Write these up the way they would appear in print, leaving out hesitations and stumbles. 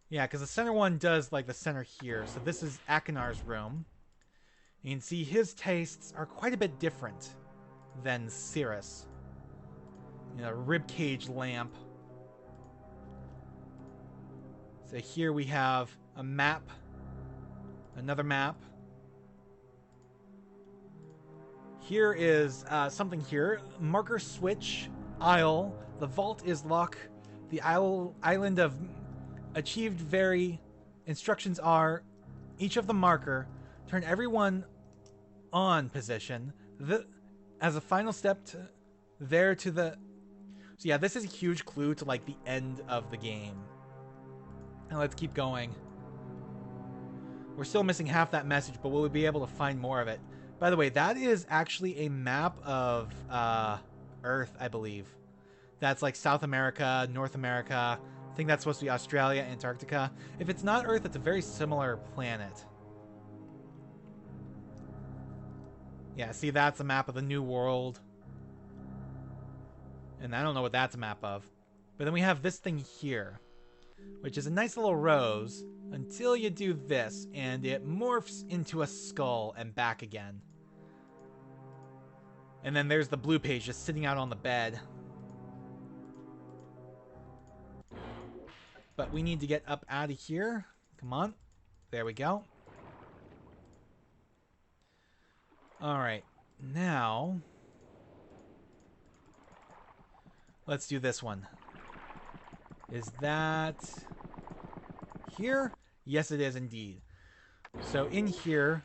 Yeah, because the center one does like the center here. So this is Akinar's room. You can see his tastes are quite a bit different than Cirrus. You know, ribcage lamp. So here we have a map, another map. Here is something here. Marker switch, isle. The vault is lock. The island of achieved very. Instructions are each of the marker. Turn everyone on position. As a final step to there to the. So yeah, this is a huge clue to like the end of the game. And let's keep going. We're still missing half that message, but we'll be able to find more of it. By the way, that is actually a map of Earth, I believe. That's like South America, North America. I think that's supposed to be Australia, Antarctica. If it's not Earth, it's a very similar planet. Yeah, see, that's a map of the New World. And I don't know what that's a map of. But then we have this thing here, which is a nice little rose until you do this, and it morphs into a skull and back again. And then there's the blue page just sitting out on the bed. But we need to get up out of here. Come on. There we go. Alright. Now, let's do this one. Is that here? Yes, it is indeed. So in here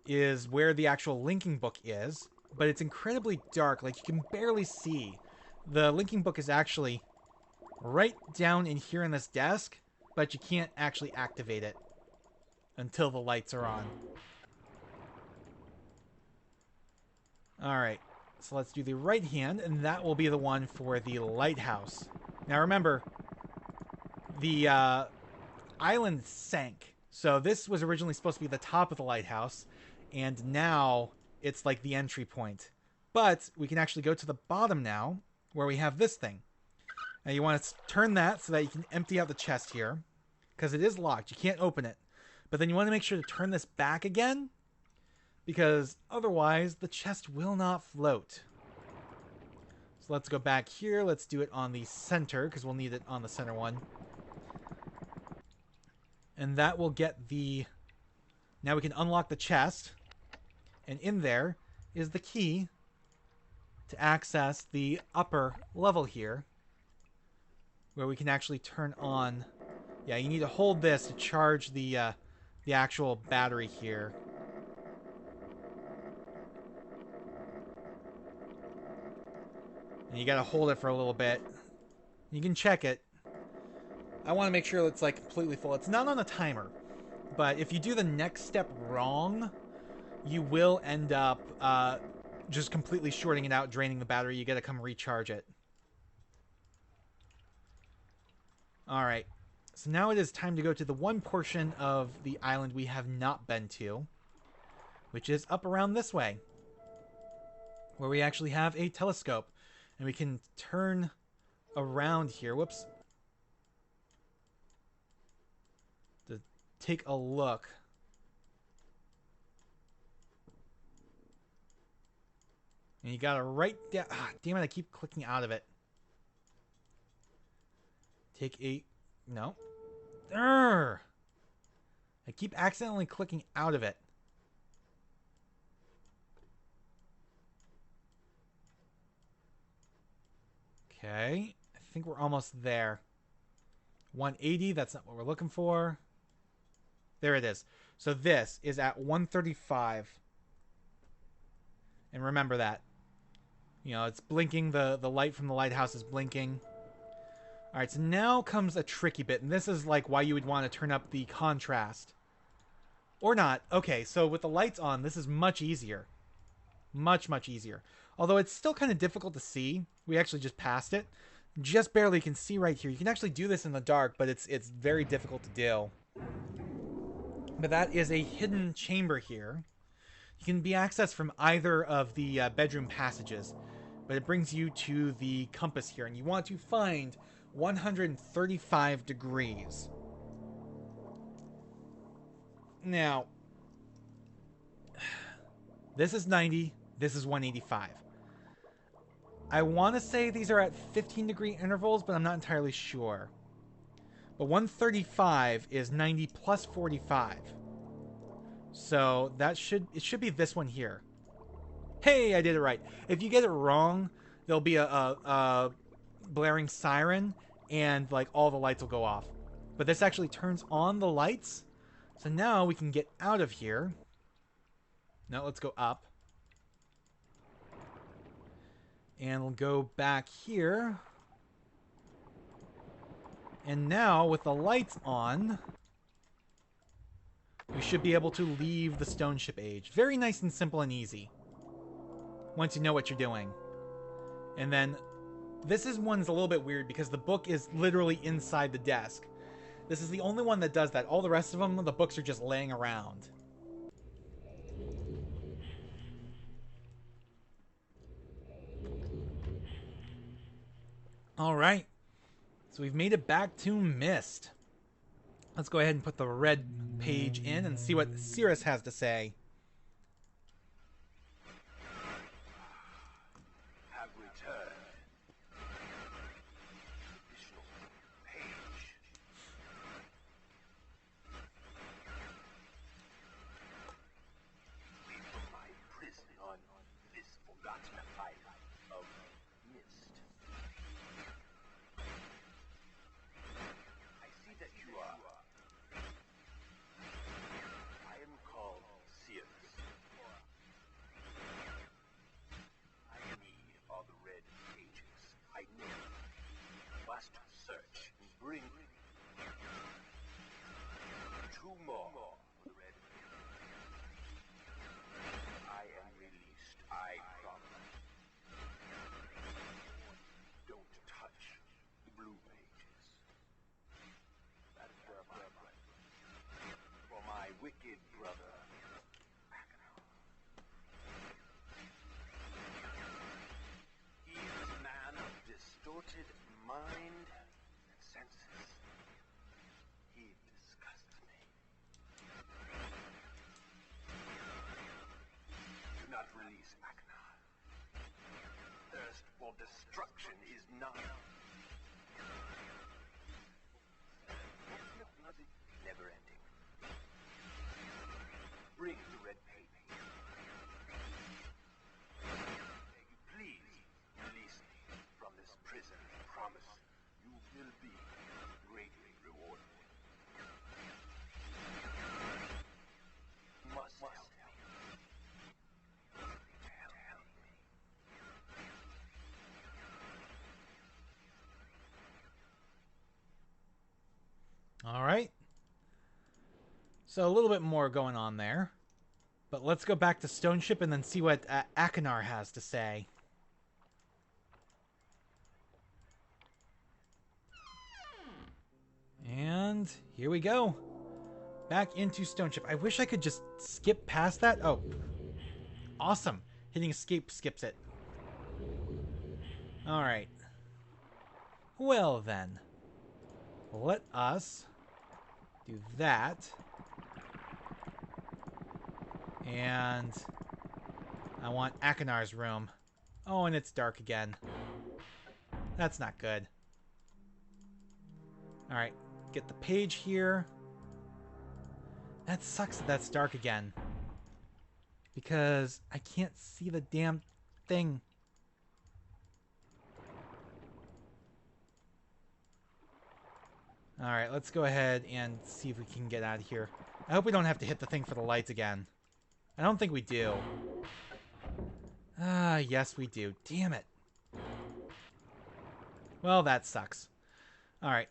is where the actual linking book is, but it's incredibly dark. Like, you can barely see. The linking book is actually right down in here in this desk, but you can't actually activate it until the lights are on. Alright, so let's do the right hand, and that will be the one for the lighthouse. Now remember, the island sank. So this was originally supposed to be the top of the lighthouse, and now it's like the entry point. But we can actually go to the bottom now, where we have this thing. Now you want to turn that so that you can empty out the chest here, because it is locked. You can't open it. But then you want to make sure to turn this back again, because otherwise the chest will not float. So let's go back here. Let's do it on the center, because we'll need it on the center one. And that will get the... Now we can unlock the chest. And in there is the key to access the upper level here, where we can actually turn on... Yeah, you need to hold this to charge the actual battery here. And you gotta hold it for a little bit. You can check it. I want to make sure it's like completely full. It's not on a timer, but if you do the next step wrong, you will end up just completely shorting it out, draining the battery. You gotta come recharge it. Alright, so now it is time to go to the one portion of the island we have not been to, which is up around this way, where we actually have a telescope. And we can turn around here. Whoops. To take a look. And you gotta write down... Ah, damn it, I keep clicking out of it. Take a... No. Urgh! I keep accidentally clicking out of it. Okay, I think we're almost there. 180, that's not what we're looking for. There it is. So this is at 135. And remember that. You know, it's blinking. The light from the lighthouse is blinking. Alright, so now comes a tricky bit. And this is like why you would want to turn up the contrast. Or not. Okay, so with the lights on, this is much easier. Much, much easier. Although it's still kind of difficult to see. We actually just passed it. Just barely can see right here. You can actually do this in the dark, but it's very difficult to do. But that is a hidden chamber here. You can be accessed from either of the bedroom passages. But it brings you to the compass here. And you want to find 135 degrees. Now, this is 90, this is 185. I want to say these are at 15 degree intervals, but I'm not entirely sure. But 135 is 90 plus 45. So that should be this one here. Hey, I did it right. If you get it wrong, there'll be a blaring siren and like all the lights will go off. But this actually turns on the lights. So now we can get out of here. Now let's go up. And we'll go back here. And now, with the lights on, we should be able to leave the Stone Ship Age. Very nice and simple and easy. Once you know what you're doing. And then, this one's a little bit weird because the book is literally inside the desk. This is the only one that does that. All the rest of them, the books are just laying around. Alright. So we've made it back to MYST. Let's go ahead and put the red page in and see what Cirrus has to say. Have returned. Additional page. Leave from my prison on this forgotten island of MYST. I see that you are. I am called Cirrus. I need all the red pages. I know. Must search and bring 2 more for the red pages. I am released. I promise. Don't touch the blue pages. That is where my blood. For my wicked brother. He is a man of distorted mind and senses. He disgusts me. Do not release Aknar. Thirst for destruction is not. Never ending. Bring the red paper. Beg you, please release me from this prison. Promise you will be greatly rewarded. Must help me. Help me. All right. So a little bit more going on there. But let's go back to Stone Ship and then see what Akinar has to say. And here we go. Back into Stone Ship. I wish I could just skip past that. Oh. Awesome. Hitting escape skips it. Alright. Well then. Let us do that. And I want Akinar's room. Oh, and it's dark again. That's not good. Alright, get the page here. That sucks that that's dark again. Because I can't see the damn thing. Alright, let's go ahead and see if we can get out of here. I hope we don't have to hit the thing for the lights again. I don't think we do. Ah, yes we do. Damn it. Well, that sucks. Alright,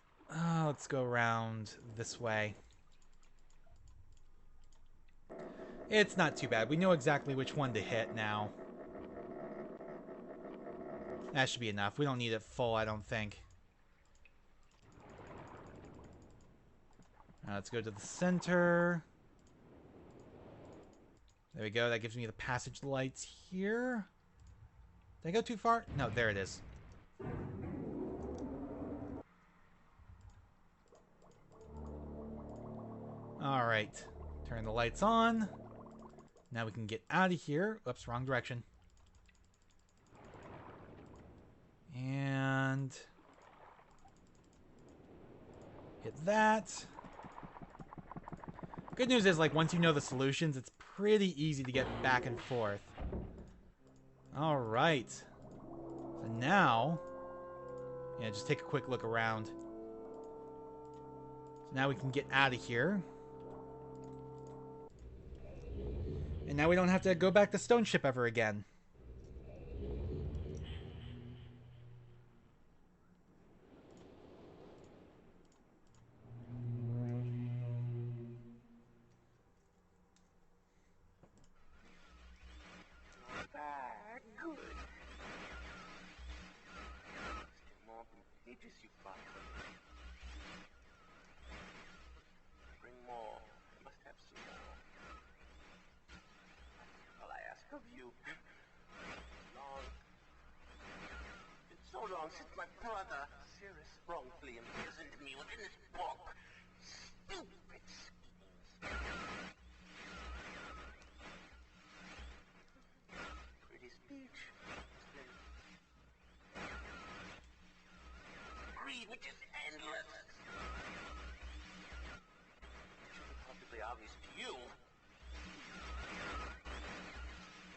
let's go around this way. It's not too bad. We know exactly which one to hit now. That should be enough. We don't need it full, I don't think. Let's go to the center. There we go. That gives me the passage lights here. Did I go too far? No, there it is. Alright. Turn the lights on. Now we can get out of here. Oops, wrong direction. And hit that. Good news is, like, once you know the solutions, it's pretty easy to get back and forth. Alright. So now, yeah, just take a quick look around. So now we can get out of here. And now we don't have to go back to Stone Ship ever again. Good. Still more pages you find. Bring more. I must have some more. All I ask of you. Long. It's so long since my brother, Sirius, wrongfully imprisoned me within this book. Stupid schemes. Pretty speech. Greed, which is endless. It should be possibly obvious to you.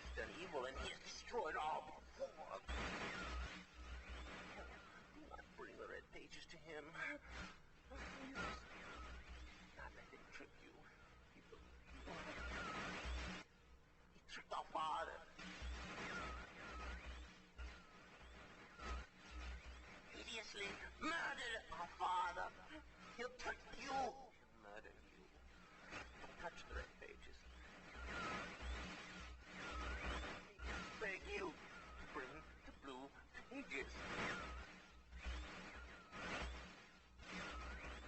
He's done evil and he has destroyed all before. Do not bring the red pages to him. Not let him trick you. He tricked our father. Hideously murdered our father. He'll trick you. He'll murder you. Don't touch the red pages. I beg you to bring the blue pages.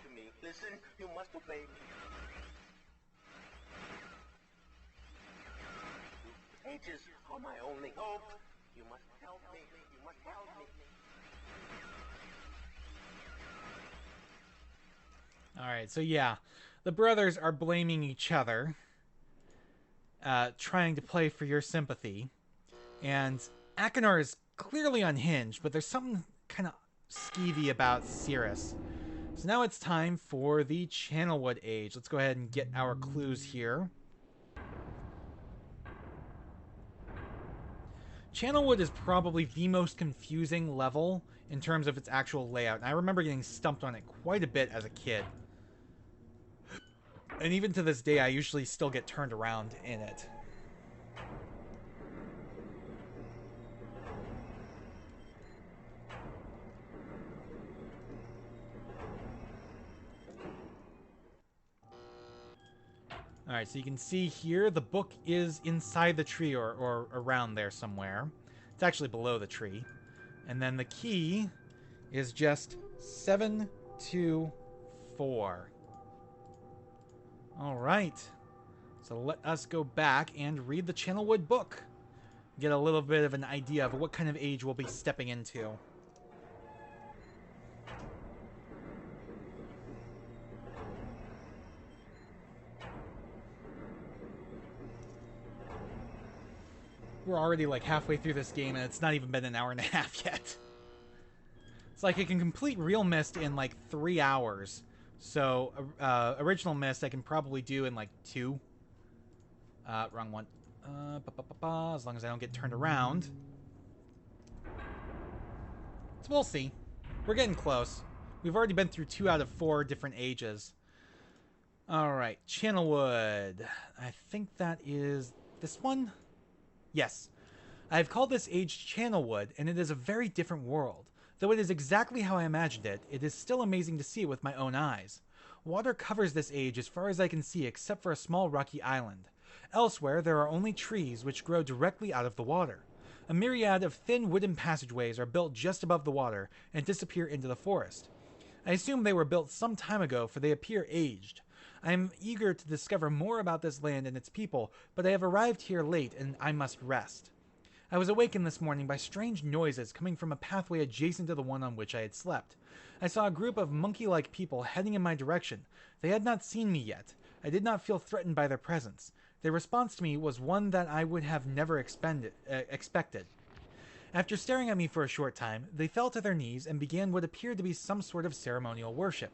To me, listen, you must obey me. Blue pages are my only hope. You must help me. You must help me. Alright, so yeah. The brothers are blaming each other. Trying to play for your sympathy. And Achenar is clearly unhinged, but there's something kind of skeevy about Cirrus. So now it's time for the Channelwood Age. Let's go ahead and get our clues here. Channelwood is probably the most confusing level in terms of its actual layout. And I remember getting stumped on it quite a bit as a kid. And even to this day, I usually still get turned around in it. Alright, so you can see here, the book is inside the tree or around there somewhere. It's actually below the tree. And then the key is just 724. Alright. So let us go back and read the Channelwood book. Get a little bit of an idea of what kind of age we'll be stepping into. We're already like halfway through this game and it's not even been an hour and a half yet. It's like I can complete Real MYST in like 3 hours. So, original MYST I can probably do in like 2. Wrong one. As long as I don't get turned around. So we'll see. We're getting close. We've already been through 2 out of 4 different ages. Alright, Channelwood. I think that is this one? Yes. I have called this age Channelwood, and it is a very different world. Though it is exactly how I imagined it, it is still amazing to see it with my own eyes. Water covers this age as far as I can see except for a small rocky island. Elsewhere, there are only trees which grow directly out of the water. A myriad of thin wooden passageways are built just above the water and disappear into the forest. I assume they were built some time ago, for they appear aged. I am eager to discover more about this land and its people, but I have arrived here late and I must rest. I was awakened this morning by strange noises coming from a pathway adjacent to the one on which I had slept. I saw a group of monkey-like people heading in my direction. They had not seen me yet. I did not feel threatened by their presence. Their response to me was one that I would have never expected. After staring at me for a short time, they fell to their knees and began what appeared to be some sort of ceremonial worship.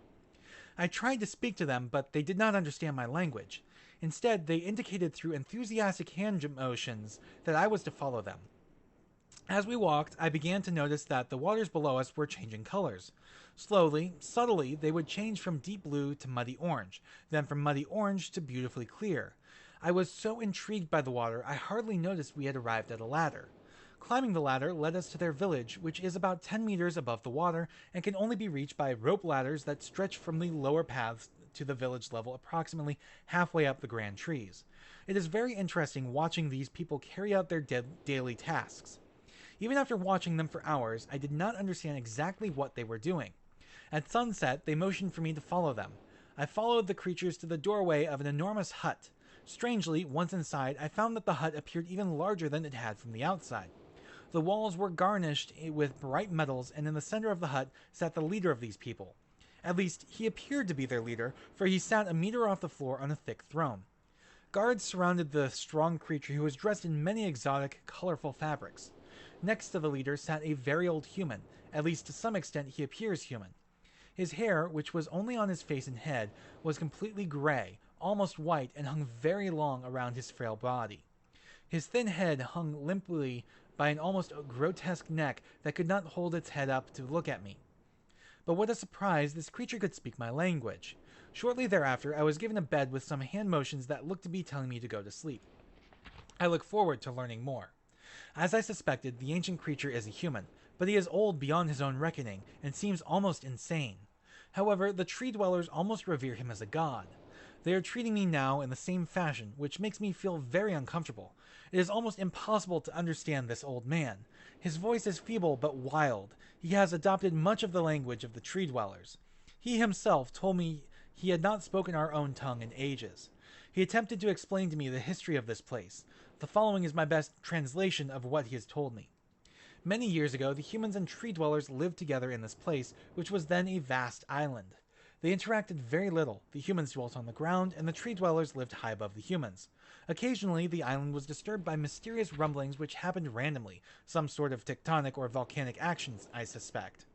I tried to speak to them, but they did not understand my language. Instead, they indicated through enthusiastic hand motions that I was to follow them. As we walked, I began to notice that the waters below us were changing colors. Slowly, subtly, they would change from deep blue to muddy orange, then from muddy orange to beautifully clear. I was so intrigued by the water, I hardly noticed we had arrived at a ladder. Climbing the ladder led us to their village, which is about 10 meters above the water and can only be reached by rope ladders that stretch from the lower paths to the village level approximately halfway up the grand trees. It is very interesting watching these people carry out their daily tasks. Even after watching them for hours, I did not understand exactly what they were doing. At sunset, they motioned for me to follow them. I followed the creatures to the doorway of an enormous hut. Strangely, once inside, I found that the hut appeared even larger than it had from the outside. The walls were garnished with bright metals, and in the center of the hut sat the leader of these people. At least, he appeared to be their leader, for he sat a meter off the floor on a thick throne. Guards surrounded the strong creature, who was dressed in many exotic, colorful fabrics. Next to the leader sat a very old human. At least to some extent he appears human. His hair, which was only on his face and head, was completely gray, almost white, and hung very long around his frail body. His thin head hung limply by an almost grotesque neck that could not hold its head up to look at me. But what a surprise, this creature could speak my language. Shortly thereafter, I was given a bed with some hand motions that looked to be telling me to go to sleep. I look forward to learning more. As I suspected, the ancient creature is a human, but he is old beyond his own reckoning and seems almost insane. However, the tree dwellers almost revere him as a god. They are treating me now in the same fashion, which makes me feel very uncomfortable. It is almost impossible to understand this old man. His voice is feeble but wild. He has adopted much of the language of the tree dwellers. He himself told me he had not spoken our own tongue in ages. He attempted to explain to me the history of this place. The following is my best translation of what he has told me. Many years ago, the humans and tree dwellers lived together in this place, which was then a vast island. They interacted very little. The humans dwelt on the ground, and the tree dwellers lived high above the humans. Occasionally, the island was disturbed by mysterious rumblings which happened randomly, some sort of tectonic or volcanic actions, I suspect.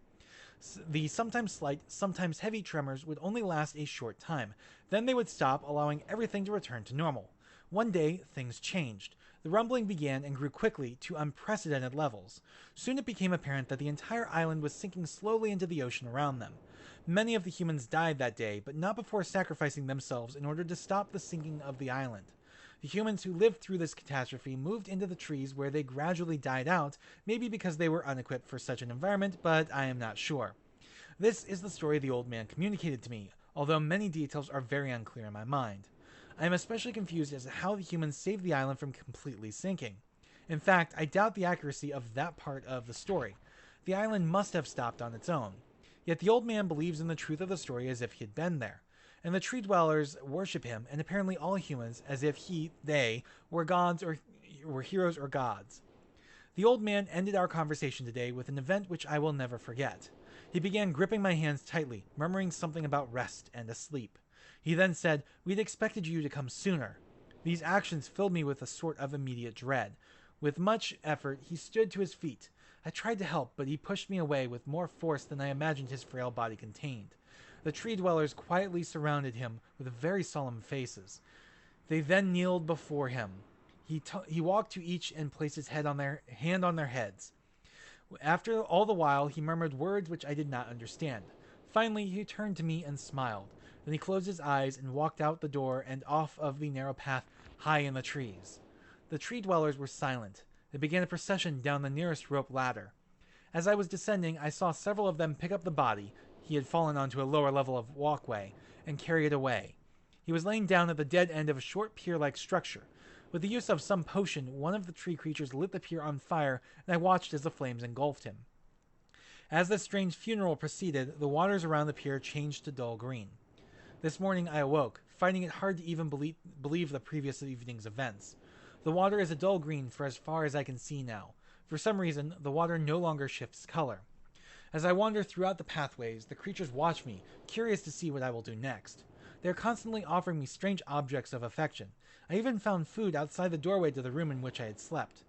The sometimes slight, sometimes heavy tremors would only last a short time. Then they would stop, allowing everything to return to normal. One day, things changed. The rumbling began and grew quickly to unprecedented levels. Soon it became apparent that the entire island was sinking slowly into the ocean around them. Many of the humans died that day, but not before sacrificing themselves in order to stop the sinking of the island. The humans who lived through this catastrophe moved into the trees where they gradually died out, maybe because they were unequipped for such an environment, but I am not sure. This is the story the old man communicated to me, although many details are very unclear in my mind. I am especially confused as to how the humans saved the island from completely sinking. In fact, I doubt the accuracy of that part of the story. The island must have stopped on its own. Yet the old man believes in the truth of the story as if he had been there. And the tree dwellers worship him, and apparently all humans, as if they, were gods or were heroes or gods. The old man ended our conversation today with an event which I will never forget. He began gripping my hands tightly, murmuring something about rest and asleep. He then said, "We'd expected you to come sooner." These actions filled me with a sort of immediate dread. With much effort, he stood to his feet. I tried to help, but he pushed me away with more force than I imagined his frail body contained. The tree dwellers quietly surrounded him with very solemn faces. They then kneeled before him. He walked to each and placed his hand on their heads. After all the while, he murmured words which I did not understand. Finally, he turned to me and smiled. Then he closed his eyes and walked out the door and off of the narrow path high in the trees. The tree dwellers were silent. They began a procession down the nearest rope ladder. As I was descending, I saw several of them pick up the body. He had fallen onto a lower level of walkway and carry it away. He was laying down at the dead end of a short pier-like structure. With the use of some potion, one of the tree creatures lit the pier on fire, and I watched as the flames engulfed him. As this strange funeral proceeded, the waters around the pier changed to dull green. This morning I awoke, finding it hard to even believe the previous evening's events. The water is a dull green for as far as I can see now. For some reason, the water no longer shifts color. As I wander throughout the pathways, the creatures watch me, curious to see what I will do next. They are constantly offering me strange objects of affection. I even found food outside the doorway to the room in which I had slept.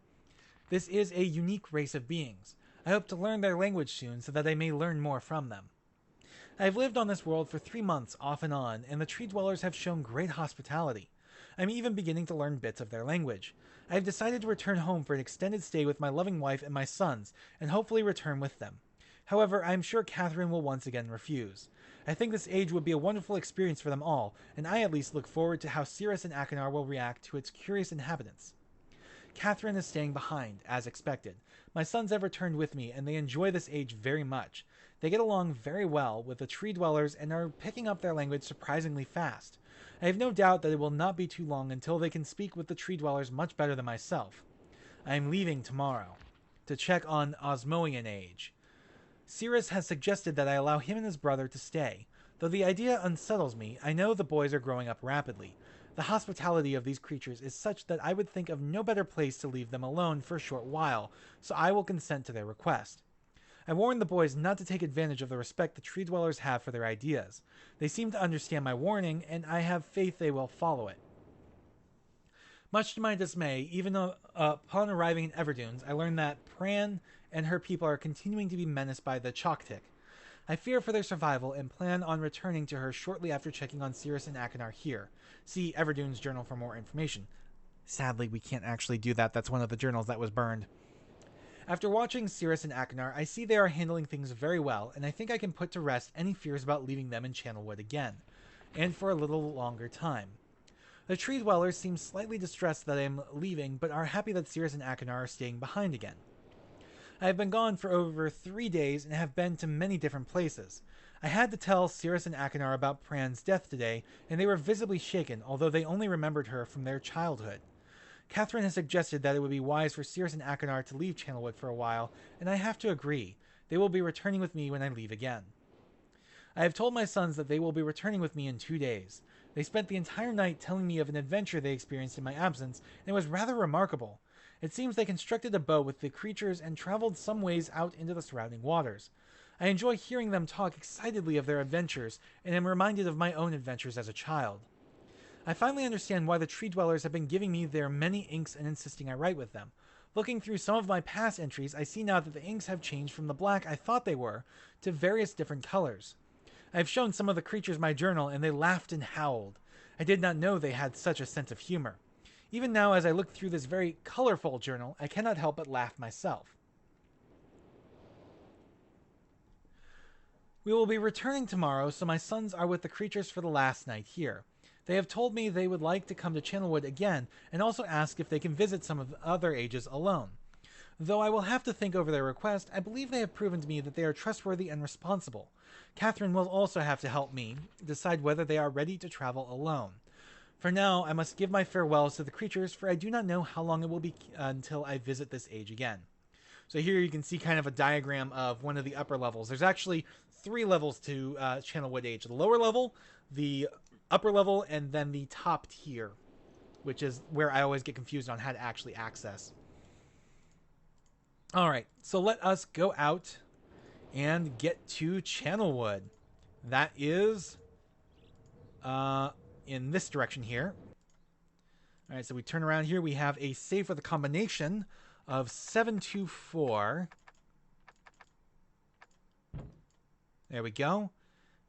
This is a unique race of beings. I hope to learn their language soon so that I may learn more from them. I have lived on this world for 3 months off and on, and the tree dwellers have shown great hospitality. I'm even beginning to learn bits of their language. I have decided to return home for an extended stay with my loving wife and my sons, and hopefully return with them. However, I am sure Catherine will once again refuse. I think this age would be a wonderful experience for them all, and I at least look forward to how Cirrus and Achenar will react to its curious inhabitants. Catherine is staying behind, as expected. My sons have returned with me, and they enjoy this age very much. They get along very well with the tree dwellers and are picking up their language surprisingly fast. I have no doubt that it will not be too long until they can speak with the tree dwellers much better than myself. I am leaving tomorrow to check on Osmoian age. Cirrus has suggested that I allow him and his brother to stay. Though the idea unsettles me, I know the boys are growing up rapidly. The hospitality of these creatures is such that I would think of no better place to leave them alone for a short while, so I will consent to their request. I warned the boys not to take advantage of the respect the tree dwellers have for their ideas. They seem to understand my warning, and I have faith they will follow it. Much to my dismay, even upon arriving in Everdunes, I learned that Pran and her people are continuing to be menaced by the Choctic. I fear for their survival and plan on returning to her shortly after checking on Cirrus and Achenar here. See Everdune's journal for more information. Sadly, we can't actually do that. That's one of the journals that was burned. After watching Cirrus and Achenar, I see they are handling things very well, and I think I can put to rest any fears about leaving them in Channelwood again, and for a little longer time. The tree dwellers seem slightly distressed that I am leaving, but are happy that Cirrus and Achenar are staying behind again. I have been gone for over 3 days and have been to many different places. I had to tell Cirrus and Achenar about Pran's death today, and they were visibly shaken, although they only remembered her from their childhood. Catherine has suggested that it would be wise for Cirrus and Achenar to leave Channelwood for a while, and I have to agree. They will be returning with me when I leave again. I have told my sons that they will be returning with me in 2 days. They spent the entire night telling me of an adventure they experienced in my absence, and it was rather remarkable. It seems they constructed a boat with the creatures and traveled some ways out into the surrounding waters. I enjoy hearing them talk excitedly of their adventures, and am reminded of my own adventures as a child. I finally understand why the tree dwellers have been giving me their many inks and insisting I write with them. Looking through some of my past entries, I see now that the inks have changed from the black I thought they were to various different colors. I have shown some of the creatures my journal, and they laughed and howled. I did not know they had such a sense of humor. Even now, as I look through this very colorful journal, I cannot help but laugh myself. We will be returning tomorrow, so my sons are with the creatures for the last night here. They have told me they would like to come to Channelwood again, and also ask if they can visit some of the other ages alone. Though I will have to think over their request, I believe they have proven to me that they are trustworthy and responsible. Catherine will also have to help me decide whether they are ready to travel alone. For now, I must give my farewells to the creatures, for I do not know how long it will be until I visit this age again. So here you can see kind of a diagram of one of the upper levels. There's actually 3 levels to Channelwood Age. The lower level, the upper level, and then the top tier, which is where I always get confused on how to actually access. Alright, so let us go out and get to Channelwood. That is in this direction here. Alright, so we turn around here. We have a safe with a combination of 724. There we go.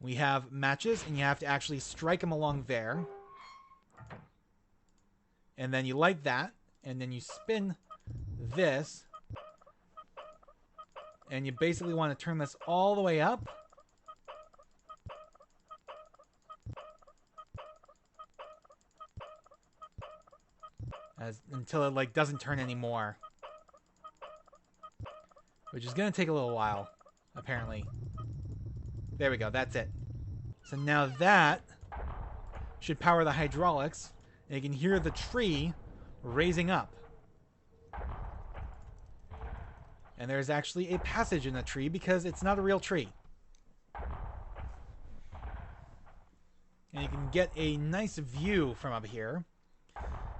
We have matches, and you have to actually strike them along there. And then you light that, and then you spin this. And you basically want to turn this all the way up. Until it like doesn't turn anymore. Which is going to take a little while, apparently. There we go, that's it. So now that should power the hydraulics, and you can hear the tree raising up. And there's actually a passage in the tree because it's not a real tree. And you can get a nice view from up here.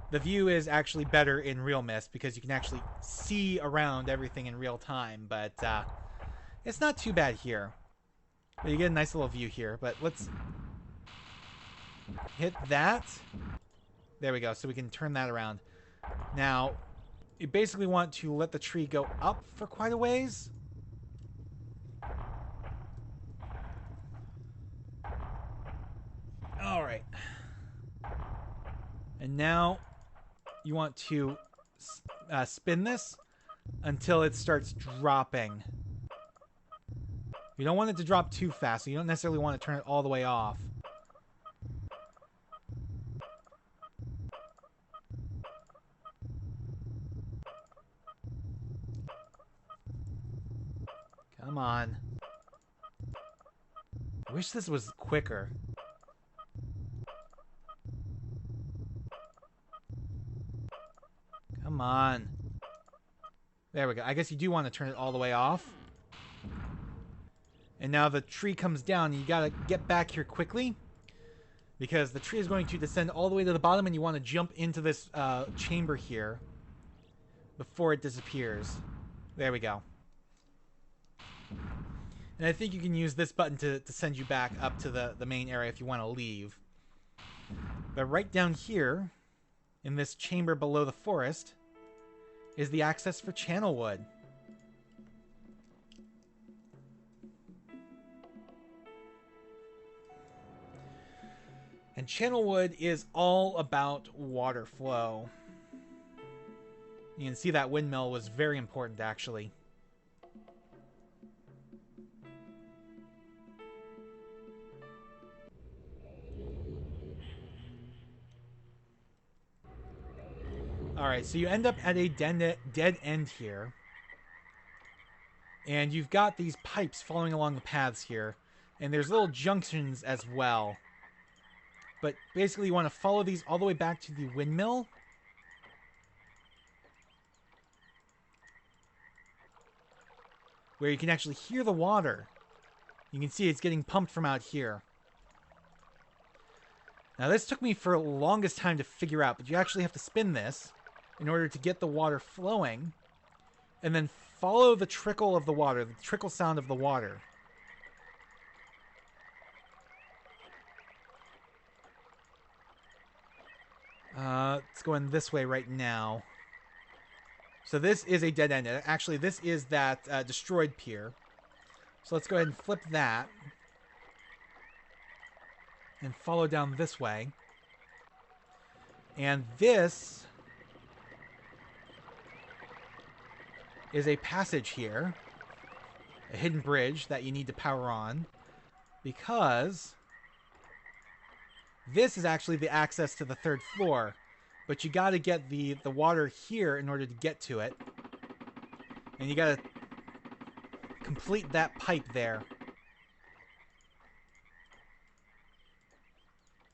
The view is actually better in real MYST because you can actually see around everything in real time, but it's not too bad here. But you get a nice little view here, but let's hit that. There we go. So we can turn that around. Now, you basically want to let the tree go up for quite a ways. All right. And now you want to spin this until it starts dropping. You don't want it to drop too fast, so you don't necessarily want to turn it all the way off. Come on. I wish this was quicker. Come on. There we go. I guess you do want to turn it all the way off. And now the tree comes down. You gotta get back here quickly, because the tree is going to descend all the way to the bottom, and you want to jump into this chamber here before it disappears. There we go. And I think you can use this button to send you back up to the main area if you want to leave. But right down here, in this chamber below the forest, is the access for Channelwood. And Channelwood is all about water flow. You can see that windmill was very important, actually. Alright, so you end up at a dead end here. And you've got these pipes following along the paths here. And there's little junctions as well. But basically you want to follow these all the way back to the windmill. Where you can actually hear the water. You can see it's getting pumped from out here. Now this took me for the longest time to figure out, but you actually have to spin this in order to get the water flowing, and then follow the trickle of the water, the trickle sound of the water. It's going this way right now. So this is a dead end. Actually, this is that destroyed pier. So let's go ahead and flip that. And follow down this way. And this is a passage here. A hidden bridge that you need to power on. Because this is actually the access to the third floor. But you got to get the water here in order to get to it. And you got to complete that pipe there.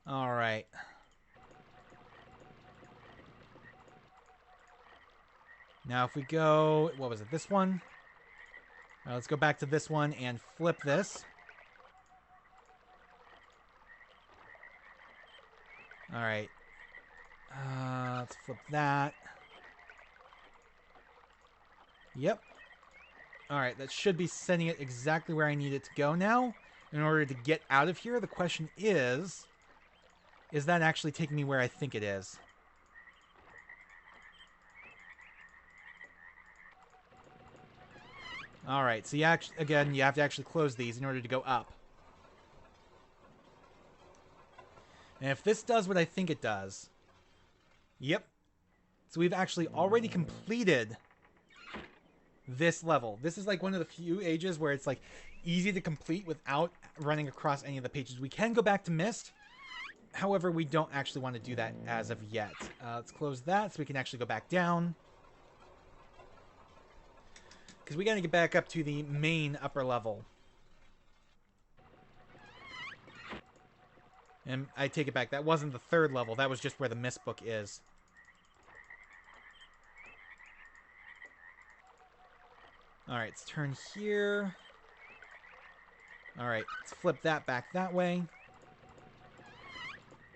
Alright. Now if we go... What was it? This one? Let's go back to this one and flip this. Alright. Let's flip that. Yep. Alright, that should be sending it exactly where I need it to go now. In order to get out of here, the question is that actually taking me where I think it is? Alright, so you again, you have to actually close these in order to go up. And if this does what I think it does... Yep. So we've actually already completed this level. This is like one of the few ages where it's like easy to complete without running across any of the pages. We can go back to MYST. However, we don't actually want to do that as of yet. Let's close that so we can actually go back down. Because we got to get back up to the main upper level. And I take it back. That wasn't the third level. That was just where the MYST book is. Alright, let's turn here. Alright, let's flip that back that way.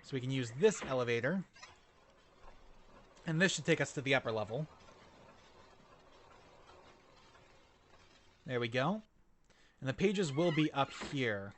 So we can use this elevator. And this should take us to the upper level. There we go. And the pages will be up here.